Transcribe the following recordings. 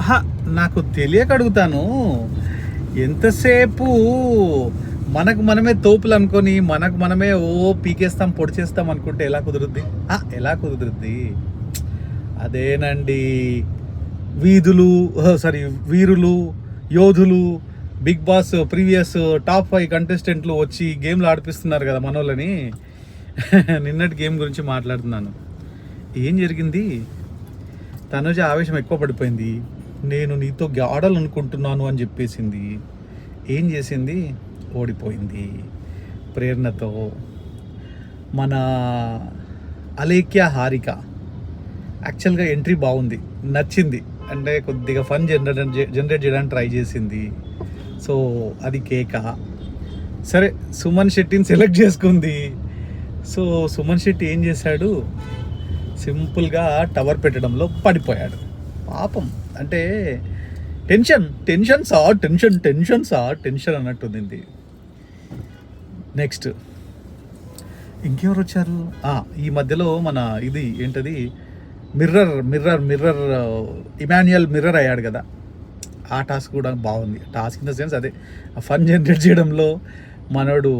అహా! నాకు తెలియక అడుగుతాను. ఎంతసేపు మనకు మనమే తోపులనుకోని, మనకు మనమే పీకేస్తాం, పొడి చేస్తాం అనుకుంటే ఎలా కుదురుద్ది? ఎలా కుదురుద్ది? అదేనండి. వీధులు సారీ వీరులు, యోధులు, బిగ్ బాస్ ప్రీవియస్ టాప్ 5 కంటెస్టెంట్లు వచ్చి గేమ్‌లు ఆడిపిస్తున్నారు గదా! మనోళ్ళని. నిన్నటి గేమ్ గురించి మాట్లాడుతున్నాను. ఏం జరిగింది? తనుజ ఆవేశం ఎక్కువ పడిపోయింది. నేను నీతో ఆడాలనుకుంటున్నాను అని చెప్పేసింది. ఏం చేసింది? ఓడిపోయింది. ప్రేరణతో. మన అలేఖ్య హారిక యాక్చువల్‌గా ఎంట్రీ బాగుంది. నచ్చింది. అంటే కొద్దిగా ఫన్ జనరేట్ చేయడానికి ట్రై చేసింది. సో అది కేక. సరే సుమన్ శెట్టిని సెలెక్ట్ చేసుకుంది. సో సుమన్ శెట్టి ఏం చేశాడు? సింపుల్గా టవర్ పెట్టడంలో పడిపోయాడు. పాపం. అంటే టెన్షన్ అన్నట్టుంది. నెక్స్ట్ ఇంకెవరు వచ్చారు? ఈ మధ్యలో మన ఇది ఏంటది మిర్రర్ ఇమాన్యుయల్ మిర్రర్ అయ్యాడు కదా. ఆ టాస్క్ కూడా బాగుంది. టాస్క్ ఇన్ ద సెన్స్ అదే ఫన్ జనరేట్ చేయడంలో మనోడు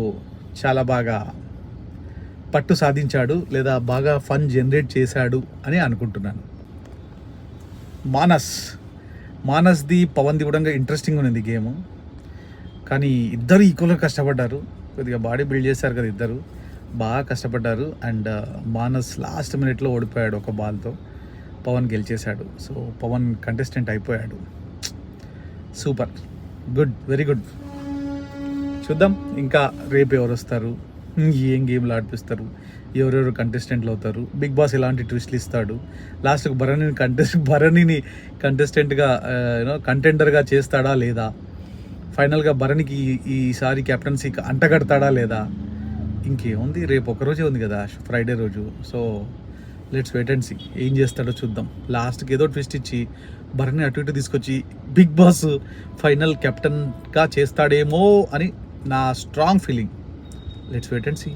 చాలా బాగా పట్టు సాధించాడు, లేదా బాగా ఫన్ జనరేట్ చేశాడు అని అనుకుంటున్నాను. మానస్ది పవన్ది కూడా ఇంట్రెస్టింగ్ ఉంది గేమ్. కానీ ఇద్దరు ఈక్వల్గా కష్టపడ్డారు. కొద్దిగా బాడీ బిల్డ్ చేశారు కదా ఇద్దరు, బాగా కష్టపడ్డారు. అండ్ మానస్ లాస్ట్ మినిట్లో ఓడిపోయాడు ఒక బాల్తో. పవన్ గెలిచేశాడు. సో పవన్ కంటెస్టెంట్ అయిపోయాడు. Super, good, very good. చూద్దాం ఇంకా రేపు ఎవరు వస్తారు, ఏం గేమ్లు ఆడిపిస్తారు, ఎవరెవరు కంటెస్టెంట్లు అవుతారు, బిగ్ బాస్ ఎలాంటి ట్విస్ట్లు ఇస్తాడు, లాస్ట్కి భరణిని కంటెస్టెంట్గా కంటెండర్గా చేస్తాడా లేదా, ఫైనల్గా భరణికి ఈసారి కెప్టెన్సీకి అంటగడతాడా లేదా. ఇంకేముంది, రేపు ఒకరోజే ఉంది కదా, ఫ్రైడే రోజు. So let's wait and see ఏం చేస్తాడో చూద్దాం. లాస్ట్కి ఏదో ట్విస్ట్ ఇచ్చి భరణి అటు ఇటు తీసుకొచ్చి బిగ్ బాస్ ఫైనల్ కెప్టెన్గా చేస్తాడేమో అని నా strong feeling. Let's wait and see.